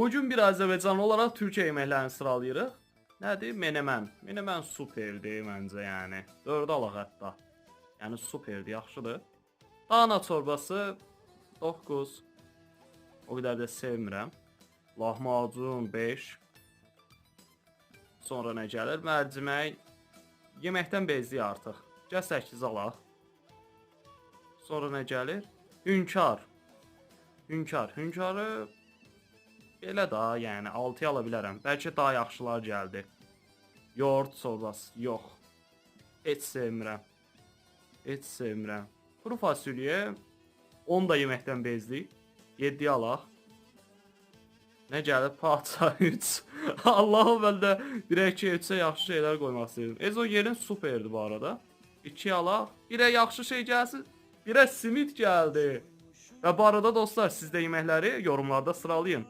Bugün bir Azərbaycanlı olaraq Türkiyə yeməklərini sıralayırıq. Nədir? Menemen. Menemen superdir məncə yəni. 4 alaq hətta. Yəni superdir, yaxşıdır. Dana çorbası 9. O qədər də sevmirəm. Lahmacun 5. Sonra nə gəlir? Mərcimək. Yeməkdən bezdik artıq. Gəl 8 alaq. Sonra nə gəlir? Hünkar. Hünkarı belə da, yəni 6-ya ala bilərəm. Bəlkə daha yaxşılar gəldi. Yoğurt çorbası, yox. Heç sevmirəm. Kuru fasulye 10 da yeməkdən bezdik. 7-yə alaq. Nə gəlir? Patsa 3. Allahım, mən də 1-2 3-ə yaxşı şeylər qoymaq istəyirdim. Ezo yerin superdi bu arada. 2 alaq. 1-ə yaxşı şey gəlsin. 1-ə simit gəldi. Və bu arada dostlar, siz də yeməkləri yorumlarda sıralayın.